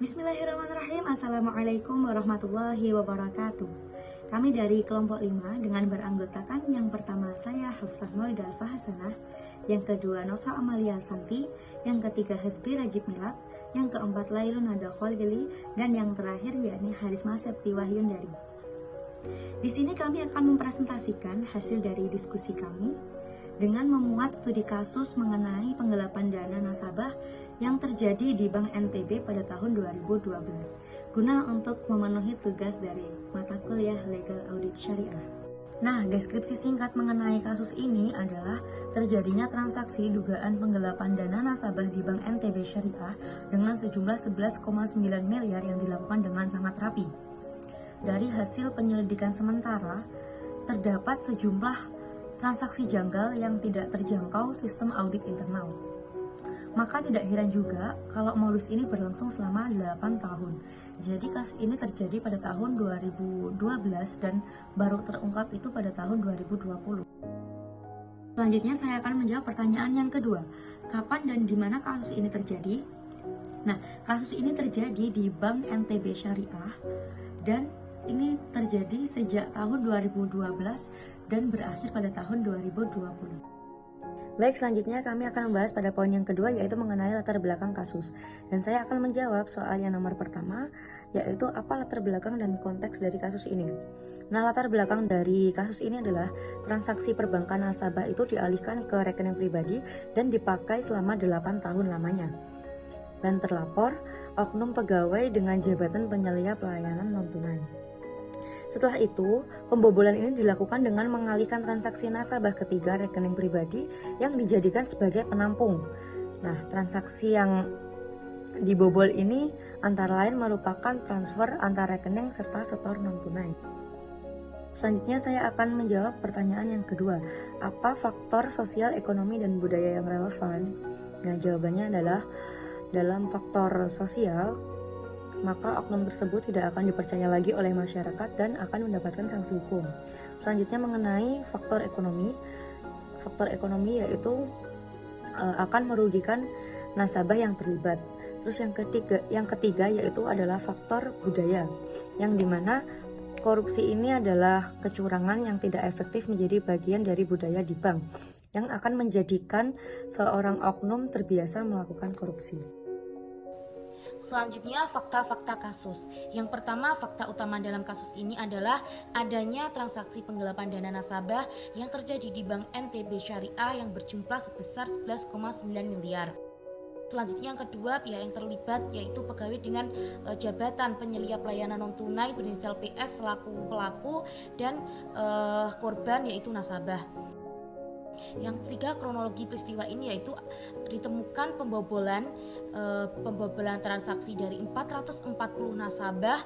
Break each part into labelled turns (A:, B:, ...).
A: Bismillahirrahmanirrahim. Assalamualaikum warahmatullahi wabarakatuh. Kami dari kelompok 5 dengan beranggotakan yang pertama saya Hafsah Maulida Alfa Hasanah, yang kedua Nova Amalia Santi, yang ketiga Hasbi Rajib Milat, yang keempat Lailun Nada Khalili, dan yang terakhir yakni Harisma Septi Wahyundari. Di sini kami akan mempresentasikan hasil dari diskusi kami dengan memuat studi kasus mengenai penggelapan dana nasabah yang terjadi di Bank NTB pada tahun 2012 guna untuk memenuhi tugas dari mata kuliah Legal Audit Syariah. Nah, deskripsi singkat mengenai kasus ini adalah terjadinya transaksi dugaan penggelapan dana nasabah di Bank NTB Syariah dengan sejumlah 11,9 miliar yang dilakukan dengan sangat rapi. Dari hasil penyelidikan sementara, terdapat sejumlah transaksi janggal yang tidak terjangkau sistem audit internal. Maka tidak heran juga kalau modus ini berlangsung selama 8 tahun. Jadi kasus ini terjadi pada tahun 2012 dan baru terungkap itu pada tahun 2020. Selanjutnya saya akan menjawab pertanyaan yang kedua. Kapan dan di mana kasus ini terjadi? Nah, kasus ini terjadi di Bank NTB Syariah dan ini terjadi sejak tahun 2012 dan berakhir pada tahun 2020. Baik, selanjutnya kami akan membahas pada poin yang kedua, yaitu mengenai latar belakang kasus. Dan saya akan menjawab soal yang nomor pertama, yaitu apa latar belakang dan konteks dari kasus ini. Nah, latar belakang dari kasus ini adalah transaksi perbankan nasabah itu dialihkan ke rekening pribadi dan dipakai selama 8 tahun lamanya. Dan terlapor oknum pegawai dengan jabatan penyelia pelayanan non-tunai. Setelah itu, pembobolan ini dilakukan dengan mengalihkan transaksi nasabah ke 3 rekening pribadi yang dijadikan sebagai penampung. Nah, transaksi yang dibobol ini antara lain merupakan transfer antar rekening serta setor non-tunai. Selanjutnya saya akan menjawab pertanyaan yang kedua, apa faktor sosial, ekonomi, dan budaya yang relevan? Nah, jawabannya adalah dalam faktor sosial, maka oknum tersebut tidak akan dipercaya lagi oleh masyarakat dan akan mendapatkan sanksi hukum. Selanjutnya mengenai faktor ekonomi yaitu akan merugikan nasabah yang terlibat. Terus yang ketiga yaitu adalah faktor budaya, yang dimana korupsi ini adalah kecurangan yang tidak efektif menjadi bagian dari budaya di bank, yang akan menjadikan seorang oknum terbiasa melakukan korupsi.
B: Selanjutnya, fakta-fakta kasus. Yang pertama, fakta utama dalam kasus ini adalah adanya transaksi penggelapan dana nasabah yang terjadi di Bank NTB Syariah yang berjumlah sebesar 11,9 miliar. Selanjutnya yang kedua, pihak yang terlibat yaitu pegawai dengan jabatan penyelia pelayanan non-tunai berinisial PS selaku pelaku dan korban yaitu nasabah. Yang ketiga, kronologi peristiwa ini yaitu ditemukan pembobolan transaksi dari 440 nasabah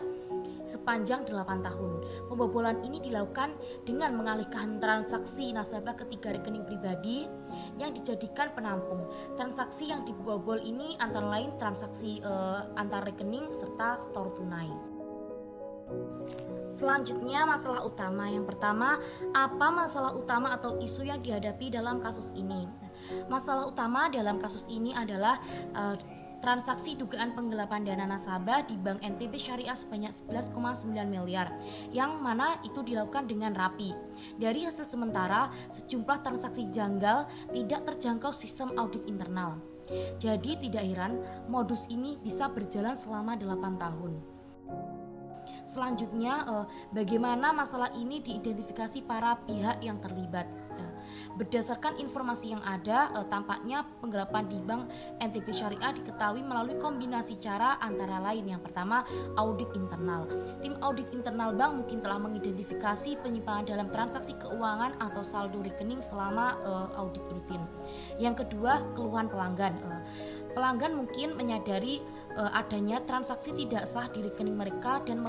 B: sepanjang 8 tahun. Pembobolan ini dilakukan dengan mengalihkan transaksi nasabah ke 3 rekening pribadi yang dijadikan penampung. Transaksi yang dibobol ini antara lain transaksi antar rekening serta setor tunai. Selanjutnya, masalah utama. Yang pertama, apa masalah utama atau isu yang dihadapi dalam kasus ini? Masalah utama dalam kasus ini adalah transaksi dugaan penggelapan dana nasabah di Bank NTB Syariah sebanyak 11,9 miliar, yang mana itu dilakukan dengan rapi. Dari hasil sementara, sejumlah transaksi janggal tidak terjangkau sistem audit internal. Jadi tidak heran modus ini bisa berjalan selama 8 tahun. Selanjutnya, bagaimana masalah ini diidentifikasi para pihak yang terlibat. Berdasarkan informasi yang ada, tampaknya penggelapan di Bank NTB Syariah diketahui melalui kombinasi cara antara lain. Yang pertama, audit internal. Tim audit internal bank mungkin telah mengidentifikasi penyimpangan dalam transaksi keuangan atau saldo rekening selama audit rutin. Yang kedua, keluhan pelanggan. Pelanggan mungkin menyadari adanya transaksi tidak sah di rekening mereka dan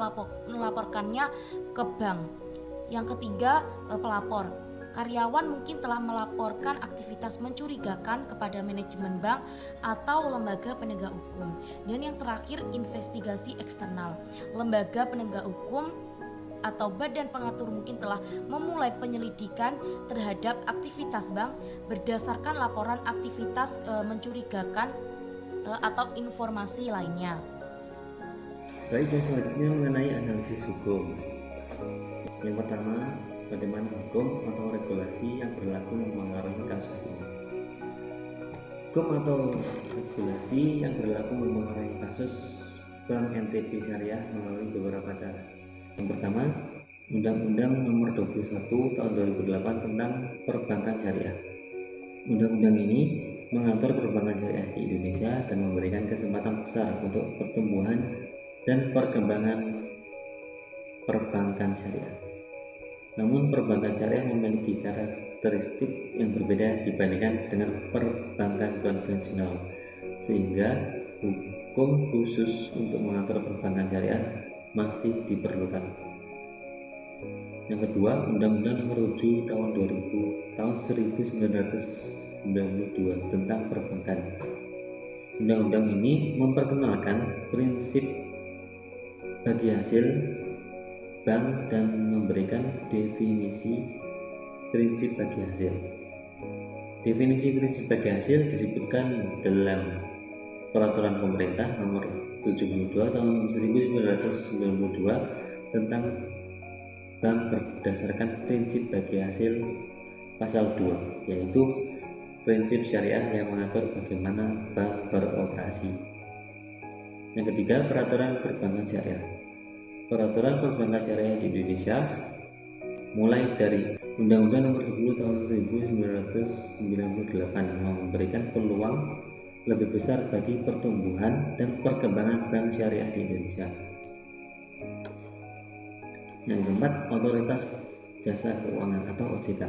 B: melaporkannya ke bank. Yang ketiga, pelapor. Karyawan mungkin telah melaporkan aktivitas mencurigakan kepada manajemen bank atau lembaga penegak hukum. Dan yang terakhir, investigasi eksternal. Lembaga penegak hukum atau badan pengatur mungkin telah memulai penyelidikan terhadap aktivitas bank berdasarkan laporan aktivitas mencurigakan atau informasi lainnya.
C: Baik, yang selanjutnya mengenai analisis hukum. Yang pertama, bagaimana hukum atau regulasi yang berlaku mempengaruhi kasus ini. Hukum atau regulasi yang berlaku mempengaruhi kasus Bank NTB Syariah melalui beberapa cara. Yang pertama, Undang-Undang Nomor 21 Tahun 2008 tentang Perbankan Syariah. Undang-undang ini mengatur perbankan syariah di Indonesia dan memberikan kesempatan besar untuk pertumbuhan dan perkembangan perbankan syariah. Namun perbankan syariah memiliki karakteristik yang berbeda dibandingkan dengan perbankan konvensional, sehingga hukum khusus untuk mengatur perbankan syariah masih diperlukan. Yang kedua, Undang-Undang Nomor 7 Tahun 1992 tentang perbankan. Undang-undang ini memperkenalkan prinsip bagi hasil bank dan memberikan definisi prinsip bagi hasil. Definisi prinsip bagi hasil disebutkan dalam Peraturan Pemerintah Nomor 72 Tahun 1992 tentang bank berdasarkan prinsip bagi hasil pasal 2, yaitu prinsip syariah yang mengatur bagaimana bank beroperasi. Yang ketiga, peraturan perbankan syariah. Peraturan perbankan syariah di Indonesia mulai dari Undang-Undang Nomor 10 Tahun 1998 memberikan peluang lebih besar bagi pertumbuhan dan perkembangan bank syariah di Indonesia. Yang keempat, Otoritas Jasa Keuangan atau OJK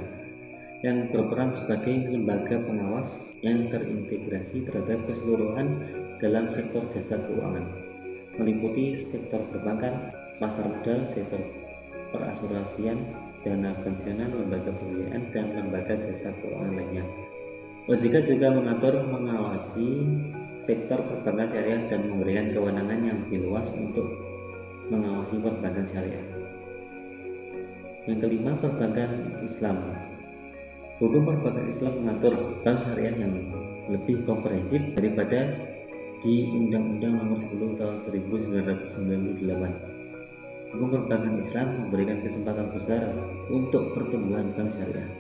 C: yang berperan sebagai lembaga pengawas yang terintegrasi terhadap keseluruhan dalam sektor jasa keuangan, meliputi sektor perbankan, pasar modal, sektor perasuransian, dana pensiunan, lembaga pembiayaan, dan lembaga jasa keuangan lainnya. OJK juga mengawasi sektor perbankan syariah dan memberikan kewenangan yang lebih luas untuk mengawasi perbankan syariah. Yang kelima, perbankan Islam. Hukum perbankan Islam mengatur bank syariah yang lebih komprehensif daripada di Undang-Undang Nomor 10 Tahun 1998. Hukum perbankan Islam memberikan kesempatan besar untuk pertumbuhan bank syariah,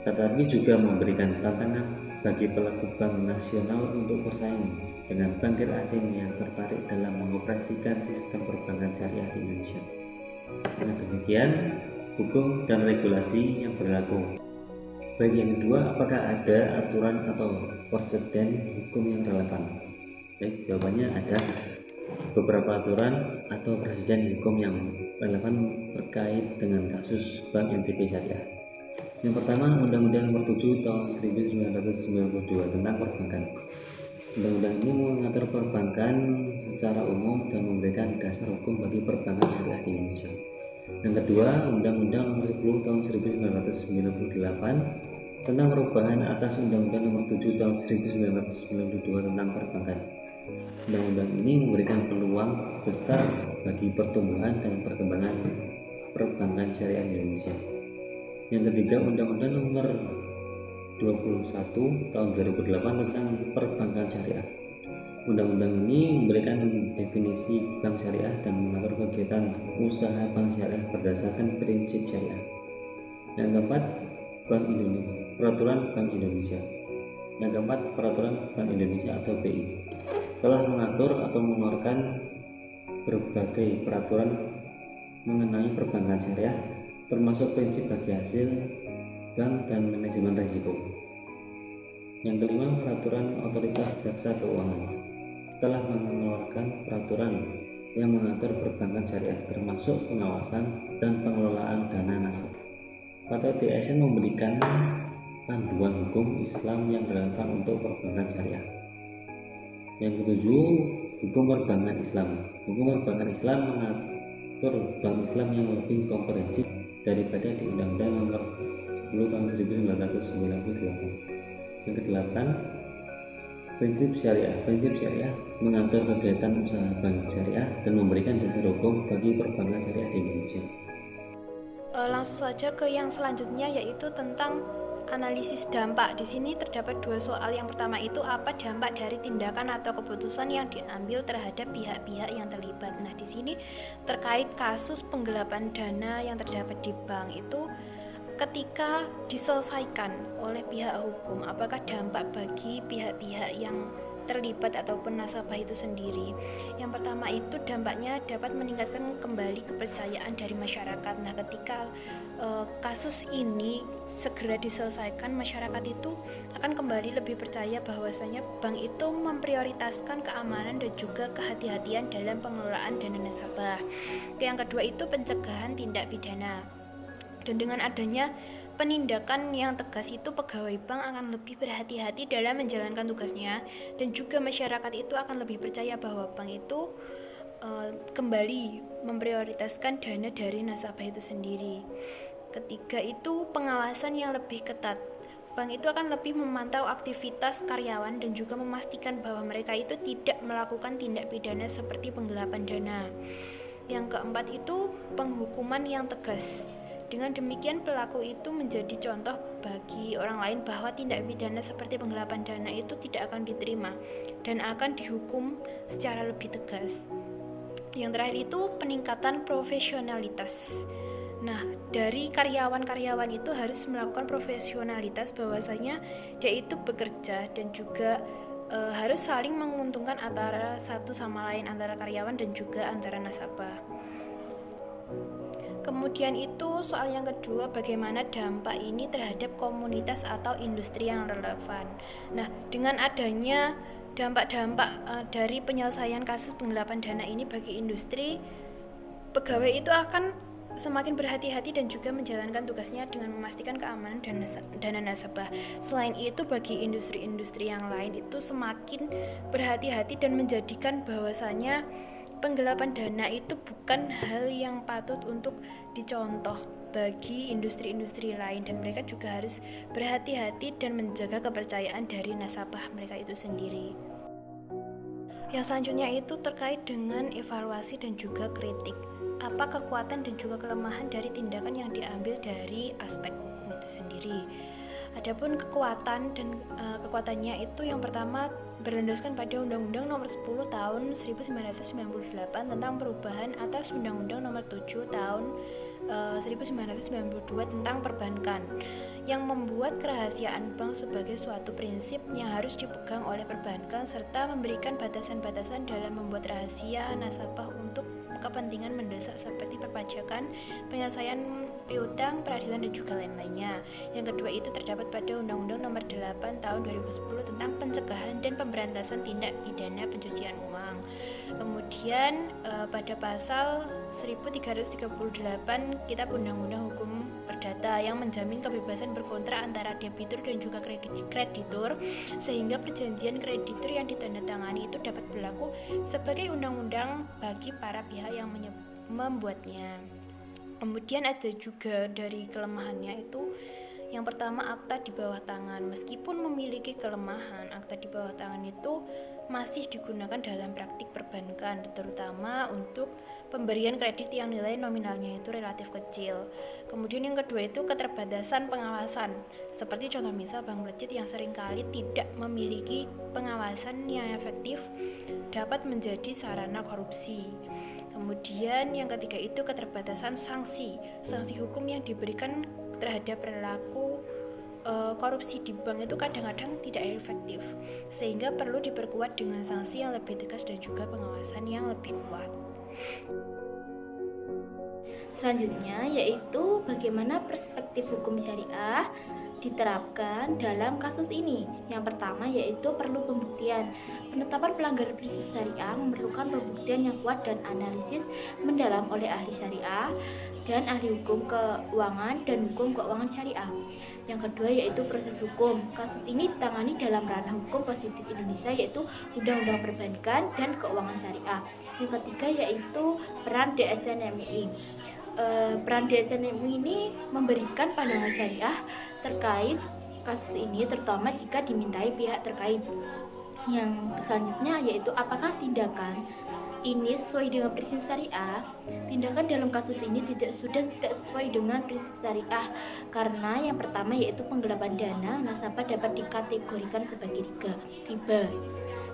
C: tetapi juga memberikan tantangan bagi pelaku bank nasional untuk bersaing dengan bankir asing yang tertarik dalam mengoperasikan sistem perbankan syariah di Indonesia. Nah, demikian hukum dan regulasi yang berlaku. Baik, yang kedua, apakah ada aturan atau presiden hukum yang relevan? Baik, jawabannya ada beberapa aturan atau presiden hukum yang relevan terkait dengan kasus Bank NTB Syariah. Yang pertama, Undang-Undang Nomor 7 Tahun 1992 tentang perbankan. Undang-undang ini mengatur perbankan secara umum dan memberikan dasar hukum bagi perbankan syariah di Indonesia. Yang kedua, Undang-Undang Nomor 10 Tahun 1998 tentang perubahan atas Undang-Undang Nomor 7 Tahun 1992 tentang perbankan. Undang-undang ini memberikan peluang besar bagi pertumbuhan dan perkembangan perbankan syariah di Indonesia. Yang ketiga, Undang-Undang Nomor 21 Tahun 2008 tentang perbankan syariah. Undang-undang ini memberikan definisi bank syariah dan mengatur kegiatan usaha bank syariah berdasarkan prinsip syariah. Yang keempat, Bank Indonesia, Peraturan Bank Indonesia. Yang keempat, Peraturan Bank Indonesia atau BI telah mengatur atau mengeluarkan berbagai peraturan mengenai perbankan syariah, termasuk prinsip bagi hasil bank dan manajemen risiko. Yang kelima, Peraturan Otoritas Jasa Keuangan telah mengeluarkan peraturan yang mengatur perbankan syariah, termasuk pengawasan dan pengelolaan dana nasabah. PTTSN memberikan panduan hukum Islam yang relevan untuk perbankan syariah. Yang ketujuh, hukum perbankan Islam. Hukum perbankan Islam mengatur bank Islam yang lebih komprehensif daripada di Undang-Undang Nomor 10 Tahun 1998. Yang kedelapan, prinsip syariah. Prinsip syariah mengatur kegiatan usaha bank syariah dan memberikan dasar hukum bagi perbankan syariah di Indonesia.
D: Langsung saja ke yang selanjutnya, yaitu tentang analisis dampak. Di sini terdapat dua soal. Yang pertama itu apa dampak dari tindakan atau keputusan yang diambil terhadap pihak-pihak yang terlibat. Nah, di sini terkait kasus penggelapan dana yang terdapat di bank itu ketika diselesaikan oleh pihak hukum, apakah dampak bagi pihak-pihak yang terlibat ataupun nasabah itu sendiri. Yang pertama itu dampaknya dapat meningkatkan kembali kepercayaan dari masyarakat. Nah, ketika kasus ini segera diselesaikan, masyarakat itu akan kembali lebih percaya bahwasanya bank itu memprioritaskan keamanan dan juga kehati-hatian dalam pengelolaan dana nasabah. Yang kedua itu pencegahan tindak pidana. Dan dengan adanya penindakan yang tegas itu, pegawai bank akan lebih berhati-hati dalam menjalankan tugasnya, dan juga masyarakat itu akan lebih percaya bahwa bank itu kembali memprioritaskan dana dari nasabah itu sendiri. Ketiga itu pengawasan yang lebih ketat. Bank itu akan lebih memantau aktivitas karyawan dan juga memastikan bahwa mereka itu tidak melakukan tindak pidana seperti penggelapan dana. Yang keempat itu penghukuman yang tegas. Dengan demikian pelaku itu menjadi contoh bagi orang lain bahwa tindak pidana seperti penggelapan dana itu tidak akan diterima dan akan dihukum secara lebih tegas. Yang terakhir itu peningkatan profesionalitas. Nah, dari karyawan-karyawan itu harus melakukan profesionalitas, bahwasanya dia itu bekerja dan juga harus saling menguntungkan antara satu sama lain, antara karyawan dan juga antara nasabah. Kemudian itu soal yang kedua, bagaimana dampak ini terhadap komunitas atau industri yang relevan. Nah, dengan adanya dampak-dampak dari penyelesaian kasus penggelapan dana ini bagi industri, pegawai itu akan semakin berhati-hati dan juga menjalankan tugasnya dengan memastikan keamanan dana nasabah. Selain itu, bagi industri-industri yang lain itu semakin berhati-hati dan menjadikan bahwasanya penggelapan dana itu bukan hal yang patut untuk dicontoh bagi industri-industri lain, dan mereka juga harus berhati-hati dan menjaga kepercayaan dari nasabah mereka itu sendiri. Yang selanjutnya itu terkait dengan evaluasi dan juga kritik. Apa kekuatan dan juga kelemahan dari tindakan yang diambil dari aspek hukum itu sendiri. Adapun kekuatan dan kekuatannya itu yang pertama berlandaskan pada Undang-Undang Nomor 10 Tahun 1998 tentang perubahan atas Undang-Undang Nomor 7 Tahun 1992 tentang perbankan, yang membuat kerahasiaan bank sebagai suatu prinsip yang harus dipegang oleh perbankan serta memberikan batasan-batasan dalam membuat rahasia nasabah untuk kepentingan mendesak seperti perpajakan, penyelesaian piutang, peradilan dan juga lain-lainnya. Yang kedua itu terdapat pada Undang-Undang Nomor 8 Tahun 2010 tentang pencegahan dan pemberantasan tindak pidana pencucian uang. Kemudian pada pasal 1338 Kitab Undang-Undang Hukum Perdata yang menjamin kebebasan berkontrak antara debitur dan juga kreditur, sehingga perjanjian kreditur yang ditandatangani itu dapat berlaku sebagai undang-undang bagi para pihak yang membuatnya. Kemudian ada juga dari kelemahannya itu yang pertama, akta di bawah tangan. Meskipun memiliki kelemahan, akta di bawah tangan itu masih digunakan dalam praktik perbankan, terutama untuk pemberian kredit yang nilai nominalnya itu relatif kecil. Kemudian yang kedua itu keterbatasan pengawasan. Seperti contoh misal bank melejit yang seringkali tidak memiliki pengawasan yang efektif dapat menjadi sarana korupsi. Kemudian yang ketiga itu keterbatasan sanksi. Sanksi hukum yang diberikan terhadap perilaku korupsi di bank itu kadang-kadang tidak efektif, sehingga perlu diperkuat dengan sanksi yang lebih tegas dan juga pengawasan yang lebih kuat.
E: Selanjutnya yaitu bagaimana perspektif hukum syariah diterapkan dalam kasus ini. Yang pertama yaitu perlu pembuktian. Penetapan pelanggaran prinsip syariah memerlukan pembuktian yang kuat dan analisis mendalam oleh ahli syariah dan ahli hukum keuangan dan hukum keuangan syariah. Yang kedua yaitu proses hukum. Kasus ini ditangani dalam ranah hukum positif Indonesia yaitu Undang-Undang Perbankan dan Keuangan Syariah. Yang ketiga yaitu peran DSN MUI. Peran DSN MUI ini memberikan pandangan syariah terkait kasus ini, terutama jika dimintai pihak terkait. Yang selanjutnya yaitu apakah tindakan ini sesuai dengan prinsip syariah, tindakan dalam kasus ini tidak sesuai dengan prinsip syariah karena yang pertama yaitu penggelapan dana nasabah dapat dikategorikan sebagai riba.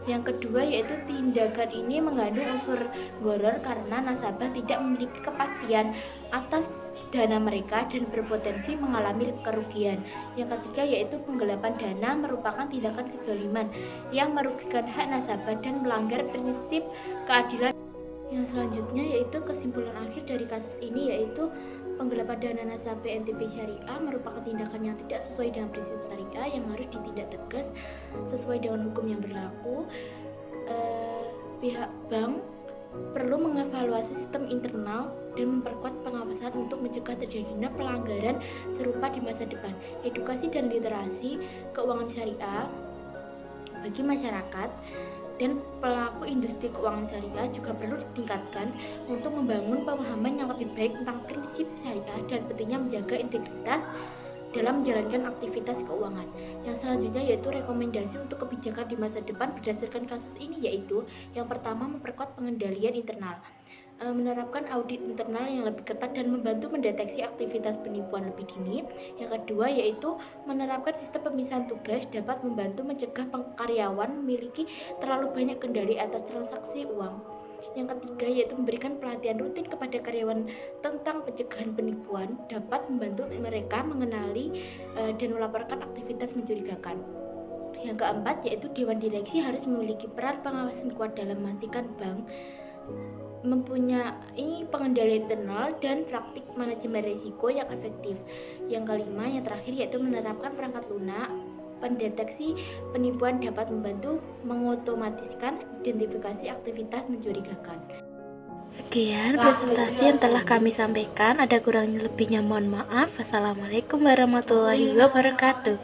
E: Yang kedua yaitu tindakan ini mengandung unsur gharar karena nasabah tidak memiliki kepastian atas dana mereka dan berpotensi mengalami kerugian. Yang ketiga yaitu penggelapan dana merupakan tindakan kezaliman yang merugikan hak nasabah dan melanggar prinsip keadilan. Yang selanjutnya yaitu kesimpulan akhir dari kasus ini yaitu penggelapan dana nasabah NTP Syariah merupakan tindakan yang tidak sesuai dengan prinsip syariah yang harus ditindak tegas sesuai dengan hukum yang berlaku. Pihak bank perlu mengevaluasi sistem internal dan memperkuat pengawasan untuk mencegah terjadinya pelanggaran serupa di masa depan. Edukasi dan literasi keuangan syariah bagi masyarakat dan pelaku industri keuangan syariah juga perlu ditingkatkan untuk membangun pemahaman yang lebih baik tentang prinsip syariah dan pentingnya menjaga integritas dalam menjalankan aktivitas keuangan. Yang selanjutnya yaitu rekomendasi untuk kebijakan di masa depan berdasarkan kasus ini yaitu yang pertama memperkuat pengendalian internal, menerapkan audit internal yang lebih ketat dan membantu mendeteksi aktivitas penipuan lebih dini. Yang kedua yaitu menerapkan sistem pemisahan tugas dapat membantu mencegah karyawan memiliki terlalu banyak kendali atas transaksi uang. Yang ketiga yaitu memberikan pelatihan rutin kepada karyawan tentang pencegahan penipuan dapat membantu mereka mengenali dan melaporkan aktivitas mencurigakan. Yang keempat yaitu dewan direksi harus memiliki peran pengawasan kuat dalam memastikan bank mempunyai pengendalian internal dan praktik manajemen risiko yang efektif. Yang kelima, yang terakhir yaitu menerapkan perangkat lunak pendeteksi penipuan dapat membantu mengotomatiskan identifikasi aktivitas mencurigakan.
D: Sekian presentasi yang telah kami sampaikan. Ada kurang lebihnya mohon maaf. Wassalamualaikum warahmatullahi wabarakatuh.